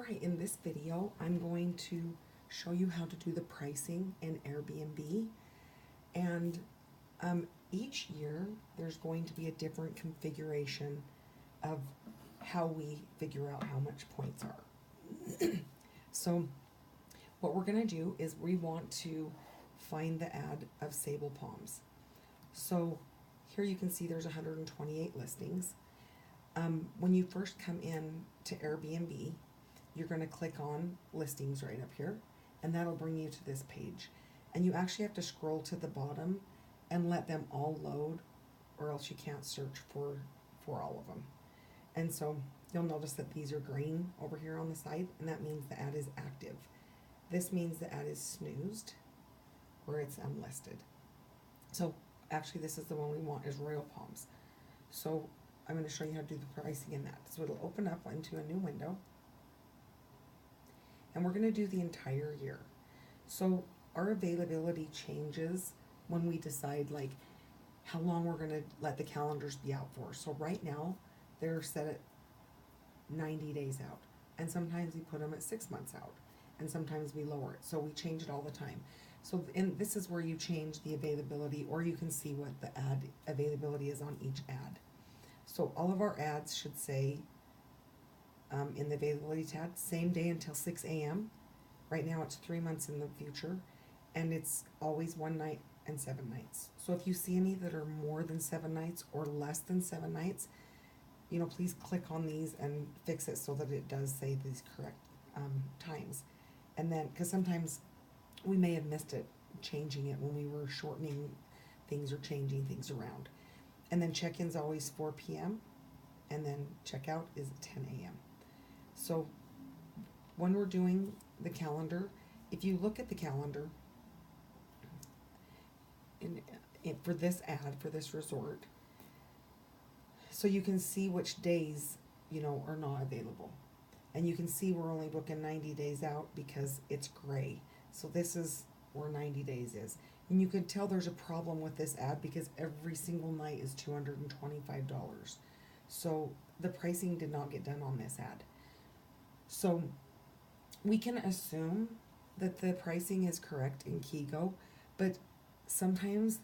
Alright, in this video, I'm going to show you how to do the pricing in Airbnb. And each year, there's going to be a different configuration of how we figure out how much points are. So, what we're going to do is we want to find the ad of Sable Palms. So, here you can see there's 128 listings. When you first come in to Airbnb, you're going to click on listings right up here, and that'll bring you to this page. And you actually have to scroll to the bottom and let them all load, or else you can't search for all of them. And so you'll notice that these are green over here on the side, and that means the ad is active. This means the ad is snoozed, or it's unlisted. So actually this is the one we want, is Royal Palms. So I'm going to show you how to do the pricing in that. So it'll open up into a new window, and we're going to do the entire year. So our availability changes when we decide like how long we're going to let the calendars be out for. So right now they're set at 90 days out, and sometimes we put them at 6 months out, and sometimes we lower it. So we change it all the time. So this is where you change the availability, or you can see what the ad availability is on each ad. So all of our ads should say in the availability tab, same day until 6 a.m. Right now it's 3 months in the future, and it's always 1 night and 7 nights. So if you see any that are more than 7 nights or less than 7 nights, please click on these and fix it so that it does say these correct times. And then, because sometimes we may have missed it, changing it when we were shortening things or changing things around. And then check-in's always 4 p.m. and then checkout is 10 a.m. So when we're doing the calendar, if you look at the calendar for this ad, for this resort, so you can see which days, are not available. And you can see we're only booking 90 days out because it's gray. So this is where 90 days is. And you can tell there's a problem with this ad because every single night is $225. So the pricing did not get done on this ad. So we can assume that the pricing is correct in Kigo, but sometimes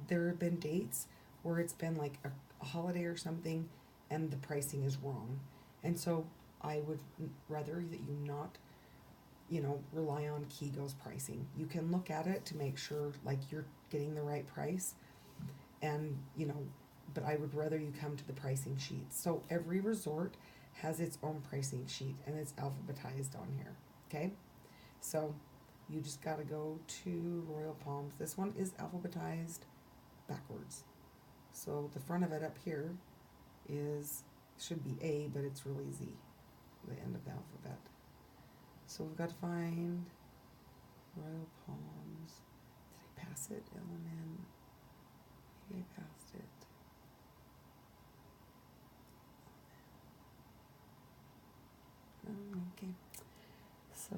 there have been dates where it's been like a holiday or something and the pricing is wrong. And so I would rather that you not rely on Kigo's pricing. You can look at it to make sure like you're getting the right price, and but I would rather you come to the pricing sheet. So every resort has its own pricing sheet, and it's alphabetized on here. Okay, so you just got to go to Royal Palms. This one is alphabetized backwards. So the front of it up here should be A, but it's really Z, the end of the alphabet. So we've got to find Royal Palms. Did I pass it? LMN. Maybe I passed it. Okay. So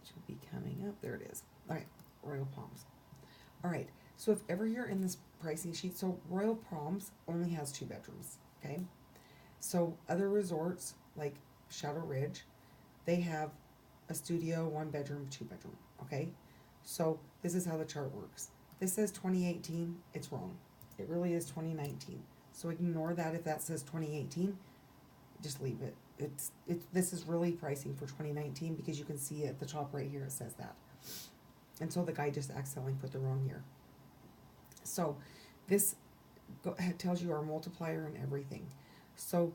it should be coming up. There it is. All right, Royal Palms. All right. So if ever you're in this pricing sheet, so Royal Palms only has 2 bedrooms, okay? So other resorts like Shadow Ridge, they have a studio, 1 bedroom, 2 bedroom, okay? So this is how the chart works. This says 2018, it's wrong. It really is 2019. So ignore that if that says 2018, just leave it. This is really pricing for 2019 because you can see at the top right here it says that. And so the guy just accidentally put the wrong year. So this tells you our multiplier and everything. So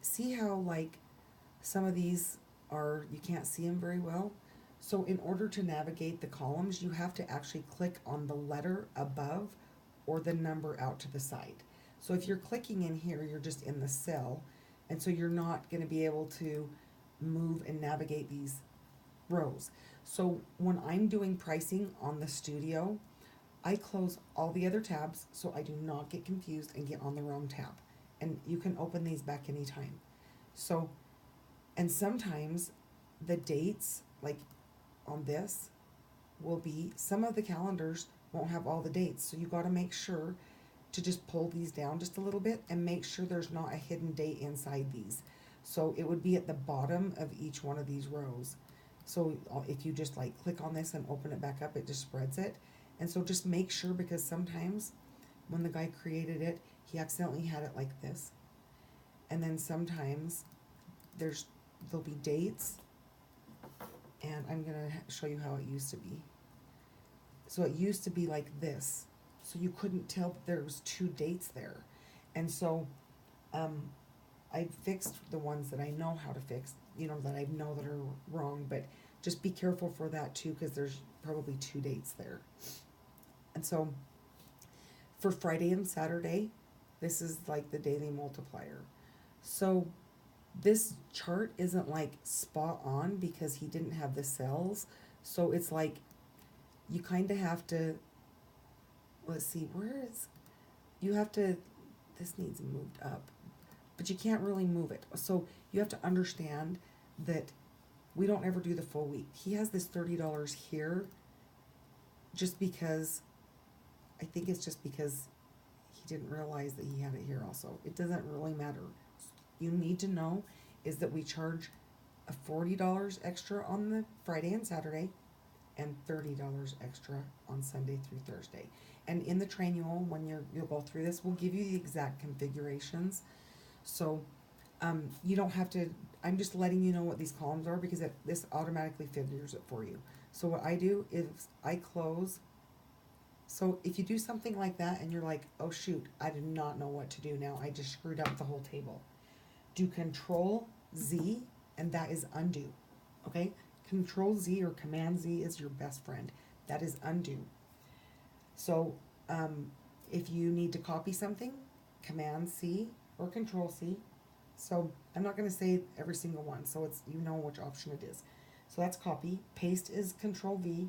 see how like some of these you can't see them very well. So in order to navigate the columns, you have to actually click on the letter above or the number out to the side. So if you're clicking in here, you're just in the cell, and so you're not going to be able to move and navigate these rows. So when I'm doing pricing on the studio, I close all the other tabs so I do not get confused and get on the wrong tab. And you can open these back anytime. So, and sometimes the dates, like on this, will be, some of the calendars won't have all the dates. So you got to make sure to just pull these down just a little bit and make sure there's not a hidden date inside these. So it would be at the bottom of each one of these rows. So if you just like click on this and open it back up, it just spreads it. And so just make sure, because sometimes when the guy created it, he accidentally had it like this. And then sometimes there'll be dates, and I'm gonna show you how it used to be. So it used to be like this. So you couldn't tell that there was two dates there. And so I fixed the ones that I know how to fix, that I know that are wrong, but just be careful for that too, because there's probably two dates there. And so for Friday and Saturday, this is like the daily multiplier. So this chart isn't like spot on because he didn't have the cells. So it's like you kind of have to, let's see, this needs moved up, but you can't really move it. So you have to understand that we don't ever do the full week. He has this $30 here just because, I think it's just because he didn't realize that he had it here also. It doesn't really matter. You need to know is that we charge a $40 extra on the Friday and Saturday and $30 extra on Sunday through Thursday. And in the training, when you'll go through this, we'll give you the exact configurations. So you don't have to, I'm just letting you know what these columns are because this automatically figures it for you. So what I do is I close. So if you do something like that and you're like, oh shoot, I did not know what to do now, I just screwed up the whole table. Do Control Z, and that is undo. Okay? Control Z or Command Z is your best friend. That is undo. So if you need to copy something, Command C or Control C. So I'm not going to say every single one, so it's, you know which option it is. So that's copy. Paste is Control V,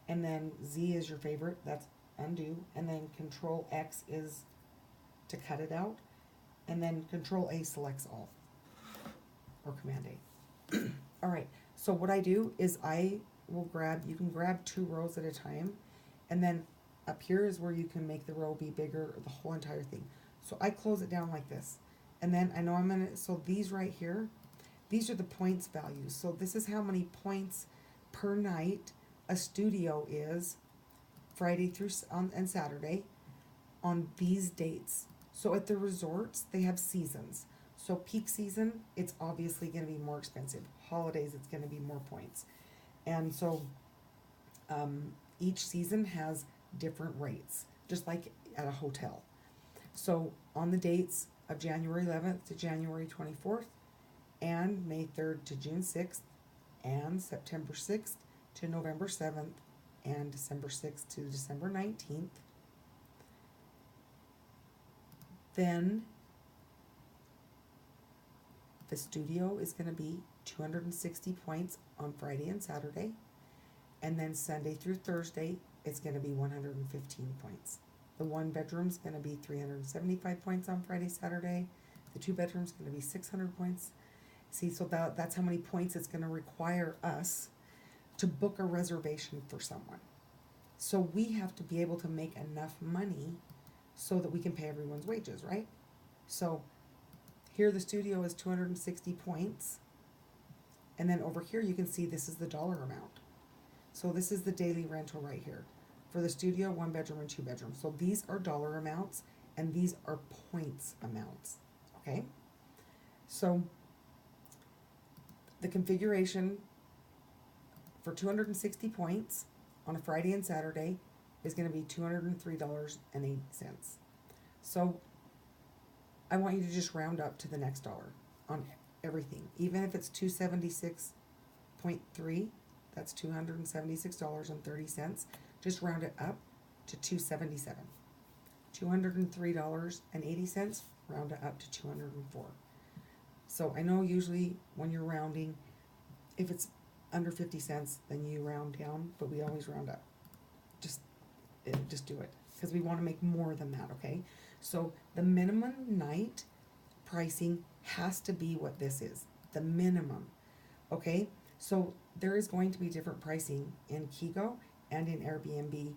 and then Z is your favorite. That's undo, and then Control X is to cut it out, and then Control A selects all, or Command A. All right. So what I do is I will you can grab 2 rows at a time, and then up here is where you can make the row be bigger, the whole entire thing. So I close it down like this, and then I know so these right here, these are the points values. So this is how many points per night a studio is Friday through and Saturday on these dates. So at the resorts, they have seasons. So peak season, it's obviously going to be more expensive. Holidays, it's going to be more points. And so each season has different rates, just like at a hotel. So on the dates of January 11th to January 24th, and May 3rd to June 6th, and September 6th to November 7th, and December 6th to December 19th, then the studio is going to be 260 points on Friday and Saturday, and then Sunday through Thursday it's going to be 115 points. The 1 bedroom's going to be 375 points on Friday, Saturday. The 2 bedrooms going to be 600 points. See, so that's how many points it's going to require us to book a reservation for someone. So we have to be able to make enough money so that we can pay everyone's wages, right? So here the studio is 260 points. And then over here you can see this is the dollar amount. So this is the daily rental right here. For the studio, 1 bedroom and 2 bedrooms. So these are dollar amounts and these are points amounts. Okay? So the configuration for 260 points on a Friday and Saturday is going to be $203.08. So I want you to just round up to the next dollar on everything. Even if it's 276.3, that's $276.30. Just round it up to 277. $203.80, round it up to 204. So I know usually when you're rounding, if it's under 50 cents, then you round down, but we always round up. Just do it, because we want to make more than that, okay? So the minimum night pricing has to be what this is, the minimum, okay? So there is going to be different pricing in Kigo and in Airbnb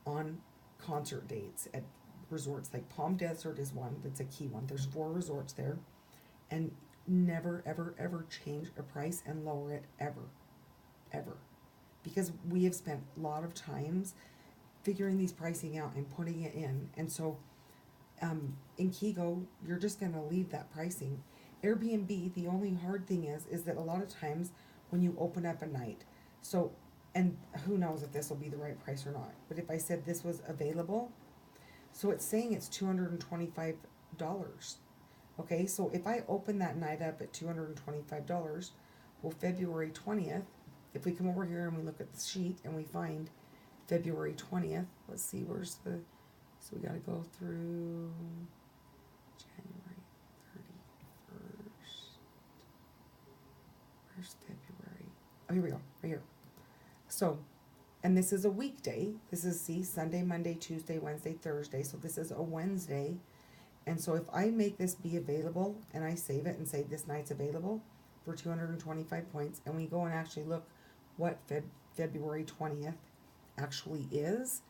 on concert dates at resorts, like Palm Desert is one that's a key one. There's 4 resorts there, and never, ever, ever change a price and lower it ever, ever. Because we have spent a lot of times figuring these pricing out and putting it in. And so in Kigo, you're just going to leave that pricing. Airbnb, the only hard thing is that a lot of times when you open up a night, so, and who knows if this will be the right price or not, but if I said this was available, so it's saying it's $225. Okay, so if I open that night up at $225, well, February 20th, if we come over here and we look at the sheet and we find February 20th, let's see, where's the, so we got to go through January 31st. Where's February? Oh, here we go, right here. So, and this is a weekday. This is, see, Sunday, Monday, Tuesday, Wednesday, Thursday. So this is a Wednesday. And so if I make this be available and I save it and say this night's available for 225 points, and we go and actually look what February 20th actually is.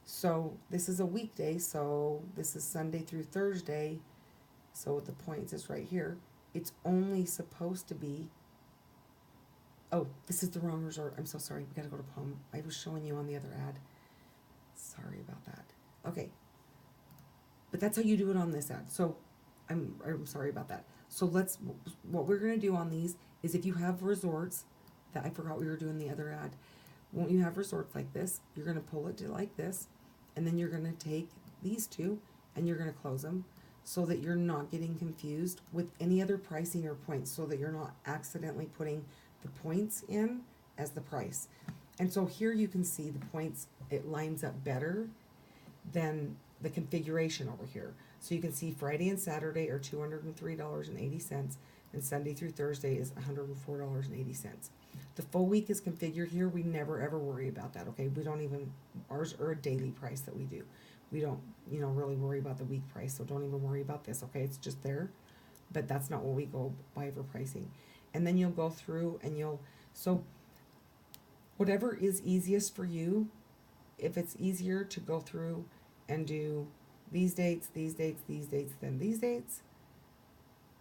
So this is a weekday, so this is Sunday through Thursday. So the points is right here. It's only supposed to be, oh, this is the wrong resort. I'm so sorry. We gotta go to Palm. I was showing you on the other ad. Sorry about that. Okay. But that's how you do it on this ad. So I'm sorry about that. So what we're gonna do on these is, if you have resorts that I forgot we were doing the other ad, when you have resorts like this, you're gonna pull it to like this, and then you're gonna take these two and you're gonna close them so that you're not getting confused with any other pricing or points, so that you're not accidentally putting the points in as the price. And so here you can see the points, it lines up better than the configuration over here. So you can see Friday and Saturday are $203.80, and Sunday through Thursday is $104.80. The full week is configured here. We never ever worry about that, okay? We don't even, ours are a daily price that we do. We don't, really worry about the week price, so don't even worry about this, okay? It's just there, but that's not what we go by for pricing. And then you'll go through and so whatever is easiest for you, if it's easier to go through and do these dates, these dates, these dates, then these dates,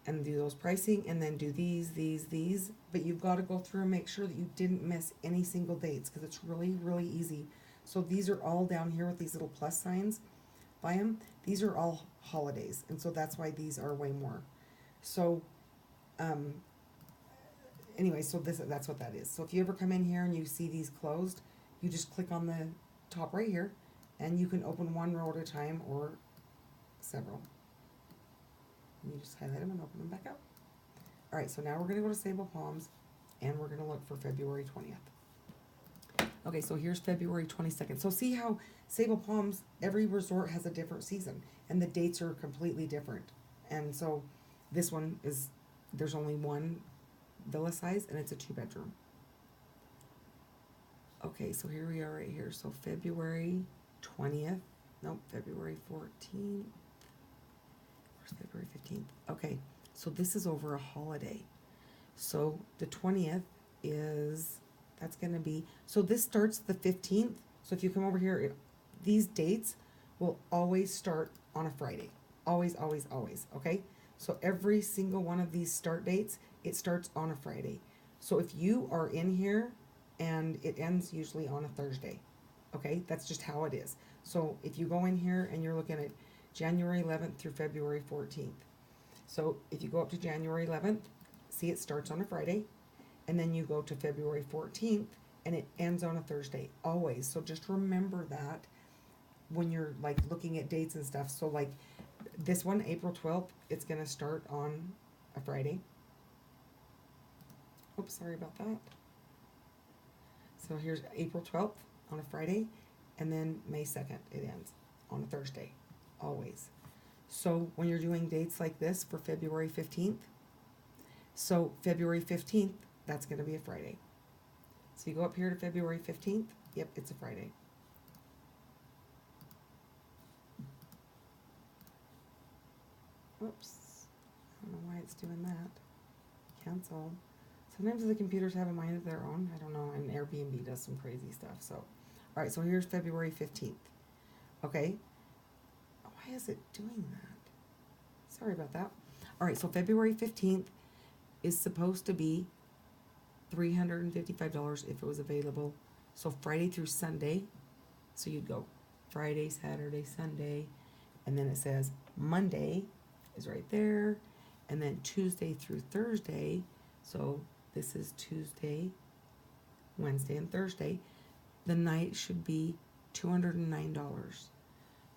and do those pricing, and then do these, but you've got to go through and make sure that you didn't miss any single dates, because it's really, really easy. So these are all down here with these little plus signs by them. These are all holidays, and so that's why these are way more. So, anyway, so that's what that is. So if you ever come in here and you see these closed, you just click on the top right here, and you can open one row at a time or several. And you just highlight them and open them back up. All right, so now we're going to go to Sable Palms, and we're going to look for February 20th. Okay, so here's February 22nd. So see how Sable Palms, every resort has a different season, and the dates are completely different. And so this one is, there's only one villa size, and it's a 2-bedroom. Okay, so here we are right here. So February 20th. Nope, February 14th. Where's February 15th? Okay, so this is over a holiday. So the 20th is, that's going to be, so this starts the 15th. So if you come over here, these dates will always start on a Friday. Always, always, always, okay? So every single one of these start dates, it starts on a Friday. So if you are in here, and it ends usually on a Thursday, okay? That's just how it is. So if you go in here and you're looking at January 11th through February 14th. So if you go up to January 11th, see, it starts on a Friday, and then you go to February 14th, and it ends on a Thursday, always. So just remember that when you're like looking at dates and stuff. So like this one, April 12th, it's gonna start on a Friday. Oops, sorry about that. So here's April 12th on a Friday, and then May 2nd, it ends on a Thursday, always. So when you're doing dates like this for February 15th, so February 15th, that's going to be a Friday. So you go up here to February 15th, yep, it's a Friday. Oops, I don't know why it's doing that. Cancel. Sometimes the computers have a mind of their own. I don't know, and Airbnb does some crazy stuff. So, all right, so here's February 15th. Okay, Why is it doing that? Sorry about that. All right, so February 15th is supposed to be $355 if it was available. So Friday through Sunday, so you'd go Friday, Saturday, Sunday, and then it says Monday is right there, and then Tuesday through Thursday, so this is Tuesday, Wednesday, and Thursday, the night should be $209.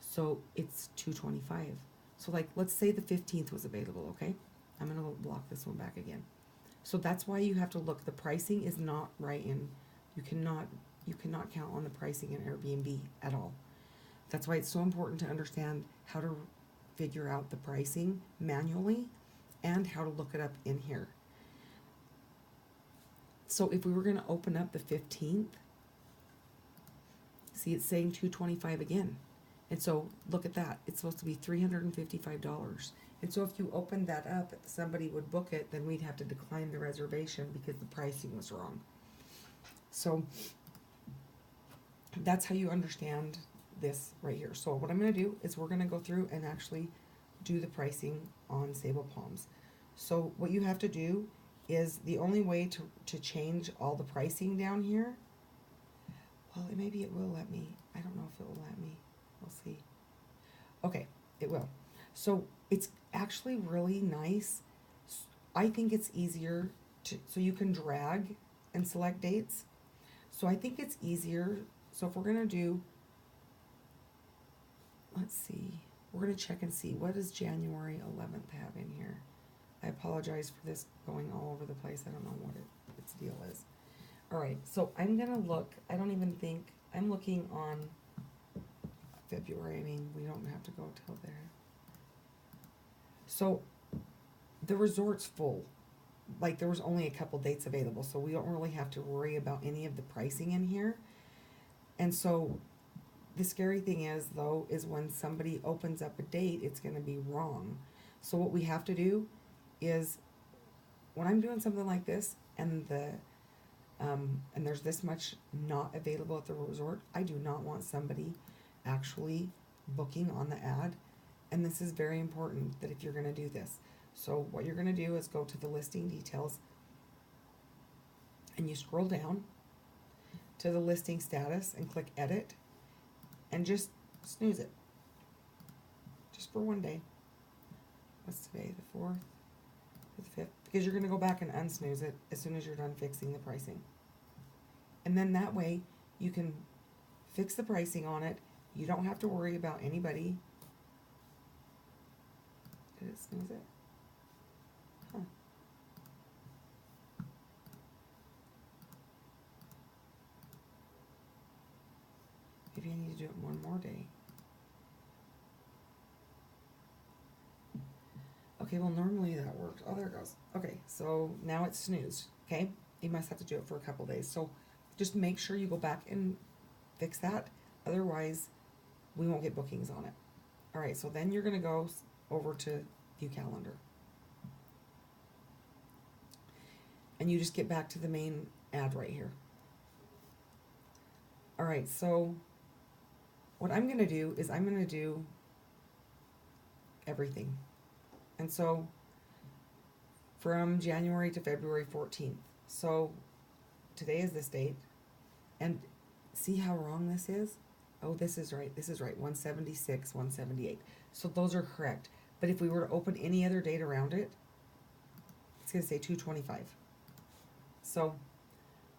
So it's $225. So like, let's say the 15th was available, okay? I'm gonna block this one back again. So that's why you have to look. The pricing is not right in, you cannot count on the pricing in Airbnb at all. That's why it's so important to understand how to figure out the pricing manually and how to look it up in here. So if we were gonna open up the 15th, see it's saying $225 again. And so look at that, it's supposed to be $355. And so if you opened that up, if somebody would book it, then we'd have to decline the reservation because the pricing was wrong. So that's how you understand this right here. So what I'm going to do is we're going to go through and actually do the pricing on Sable Palms. So what you have to do is the only way to change all the pricing down here, well, maybe it will let me. I don't know if it will let me. We'll see. Okay, it will. So it's actually really nice. I think it's easier so you can drag and select dates. So I think it's easier. So if we're going to do, let's see, we're going to check and see, what does January 11th have in here? I apologize for this going all over the place. I don't know what its deal is. All right, so I'm going to look. I don't even think, I'm looking on February. I mean, we don't have to go till there. So the resort's full. Like, there was only a couple dates available, so we don't really have to worry about any of the pricing in here. And so the scary thing is, though, is when somebody opens up a date, it's going to be wrong. So what we have to do is, when I'm doing something like this and and there's this much not available at the resort, I do not want somebody actually booking on the ad. And this is very important, that if you're going to do this. So what you're going to do is go to the listing details and you scroll down to the listing status and click edit and just snooze it. Just for one day. What's today? The 4th? The 5th? Because you're going to go back and unsnooze it as soon as you're done fixing the pricing. And then that way you can fix the pricing on it. You don't have to worry about anybody. Did it snooze it? Huh. Maybe I need to do it one more day. Okay, well, normally that works. Oh, there it goes. Okay, so now it's snoozed, okay? You must have to do it for a couple days. So just make sure you go back and fix that. Otherwise, we won't get bookings on it. All right, so then you're going to go over to view calendar. And you just get back to the main ad right here. All right, so what I'm going to do is I'm going to do everything. And so from January to February 14th. So today is this date. And see how wrong this is? Oh, this is right. This is right. 176, 178. So those are correct. But if we were to open any other date around it, it's going to say 225. So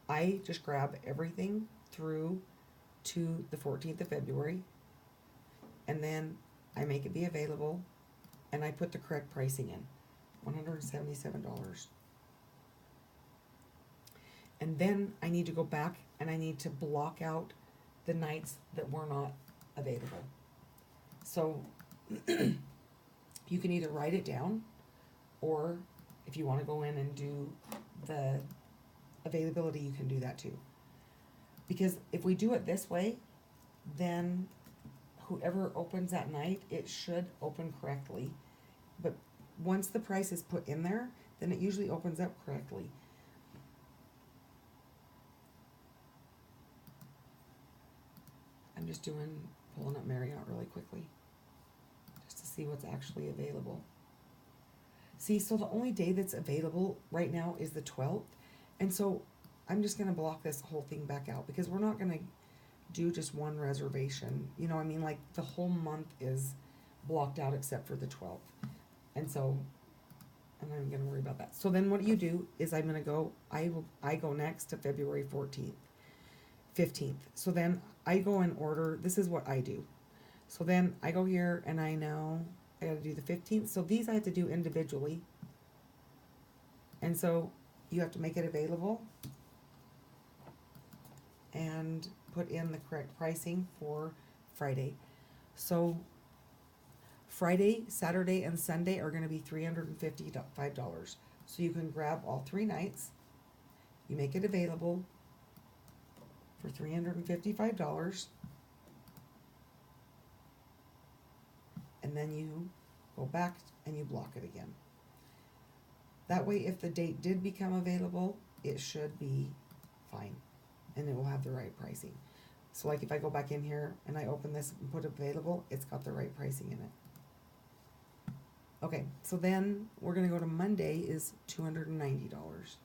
I just grab everything through to the 14th of February, and then I make it be available, and I put the correct pricing in, $177. And then I need to go back and I need to block out the nights that were not available. So you can either write it down, or if you want to go in and do the availability, you can do that too. Because if we do it this way, then whoever opens that night, it should open correctly. But once the price is put in there, then it usually opens up correctly. I'm just pulling up Marriott really quickly. just to see what's actually available. See, so the only day that's available right now is the 12th. And so I'm just going to block this whole thing back out because we're not going to do just one reservation. You know, I mean, like the whole month is blocked out except for the 12th. And so I'm not even going to worry about that. So then what you do is I'm going to go, I go next to February 14th, 15th. So then I go in order. This is what I do. So then I go here and I know I got to do the 15th. So these I have to do individually. And so you have to make it available and put in the correct pricing for Friday. So Friday, Saturday, and Sunday are going to be $355. So you can grab all 3 nights. You make it available for $355. And then you go back and you block it again. That way, if the date did become available, it should be fine. And it will have the right pricing. So like if I go back in here and I open this and put available, it's got the right pricing in it. Okay, so then we're going to go to Monday is $290.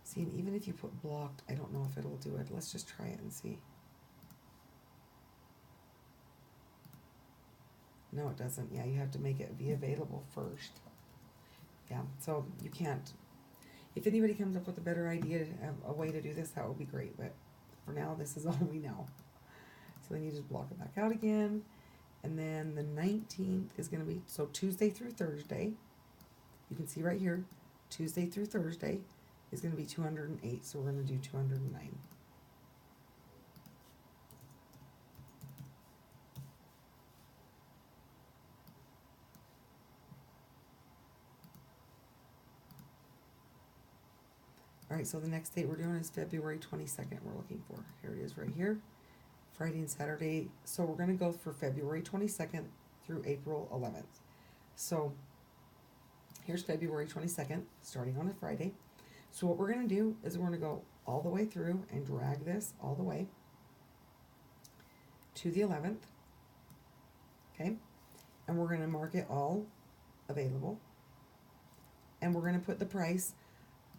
See, and even if you put blocked, I don't know if it'll do it. Let's just try it and see. No, it doesn't. Yeah, you have to make it be available first. Yeah, so you can't. If anybody comes up with a better idea, a way to do this, that would be great. But for now, this is all we know. So then you just block it back out again. And then the 19th is going to be, so Tuesday through Thursday. You can see right here, Tuesday through Thursday is going to be 208. So we're going to do 209. All right, so the next date we're doing is February 22nd. We're looking for. Here it is right here. Friday and Saturday. So we're going to go for February 22nd through April 11th. So here's February 22nd, starting on a Friday. So what we're going to do is we're going to go all the way through and drag this all the way to the 11th. Okay? And we're going to mark it all available. And we're going to put the price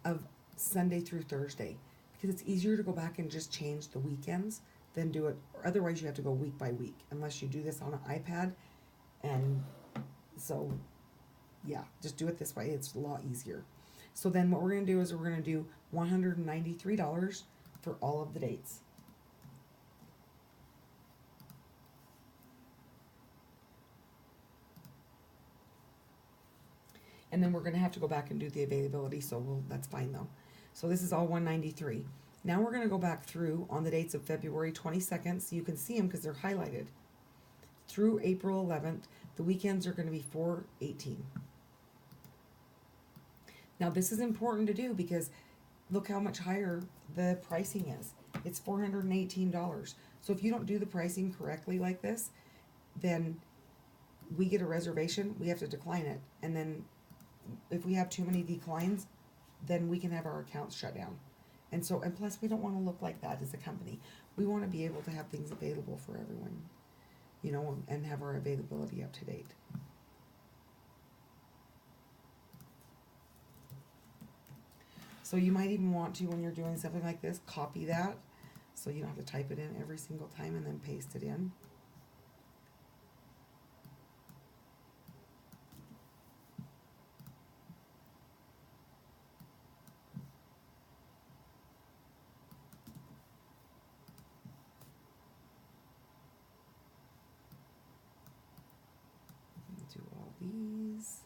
of Sunday through Thursday because it's easier to go back and just change the weekends than do it, or otherwise you have to go week by week unless you do this on an iPad. And so yeah, just do it this way. It's a lot easier. So then what we're going to do is we're going to do $193 for all of the dates. And then we're going to have to go back and do the availability, so that's fine though. So this is all 193. Now we're going to go back through on the dates of February 22nd, so you can see them because they're highlighted. Through April 11th, the weekends are going to be $418. Now this is important to do because look how much higher the pricing is. It's $418. So if you don't do the pricing correctly like this, then we get a reservation, we have to decline it, and then if we have too many declines, then we can have our accounts shut down. And so, and plus we don't want to look like that as a company. We want to be able to have things available for everyone, you know, and have our availability up to date. So you might even want to, when you're doing something like this, copy that so you don't have to type it in every single time and then paste it in. Do all these.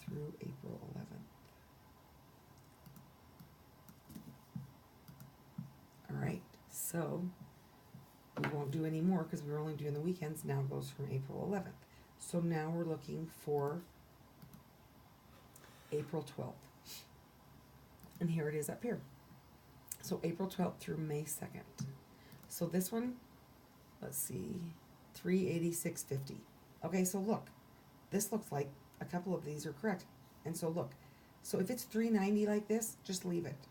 Through April 11th. All right, so we won't do any more because we're only doing the weekends. Now it goes from April 11th. So now we're looking for April 12th. And here it is up here. So April 12th through May 2nd. So this one let's see, 386.50. Okay, so look, this looks like a couple of these are correct. And so look, so if it's 390 like this, just leave it.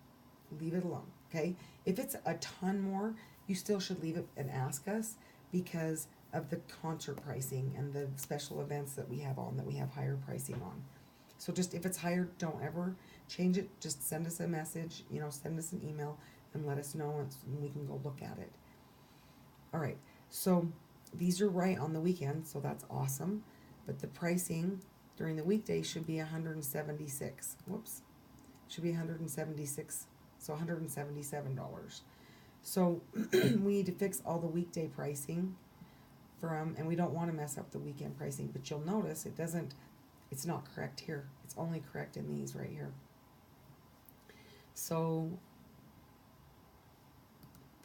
Leave it alone, okay? If it's a ton more, you still should leave it and ask us because of the concert pricing and the special events that we have on, that we have higher pricing on. So just if it's higher, don't ever change it. Just send us a message, you know, send us an email and let us know, and we can go look at it. All right, so these are right on the weekend, so that's awesome. But the pricing during the weekday should be 176. Whoops, should be 176. So $177. So we need to fix all the weekday pricing from, and we don't want to mess up the weekend pricing. But you'll notice it doesn't. It's not correct here. It's only correct in these right here. So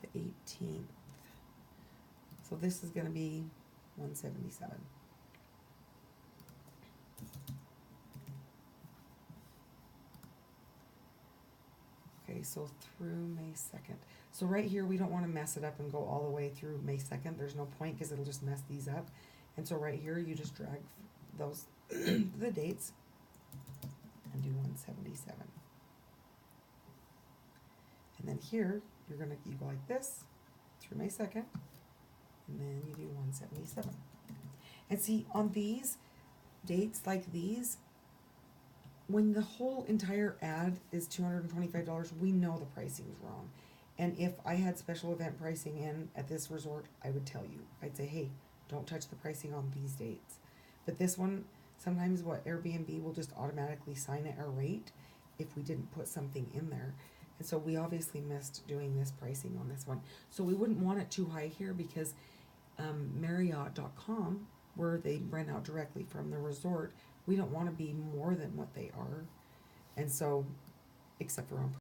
the 18th. So this is going to be 177. Okay, so through May 2nd. So right here, we don't want to mess it up and go all the way through May 2nd. There's no point because it'll just mess these up. And so right here, you just drag those the dates and do 177. And then here, you go like this through May 2nd, and then you do 177. And see, on these dates like these, when the whole entire ad is $225, we know the pricing is wrong. And if I had special event pricing in at this resort, I would tell you. I'd say, hey, don't touch the pricing on these dates. But this one, sometimes what Airbnb will just automatically sign at our rate if we didn't put something in there. And so we obviously missed doing this pricing on this one. So we wouldn't want it too high here because Marriott.com, where they rent out directly from the resort, we don't want to be more than what they are. And so, except for on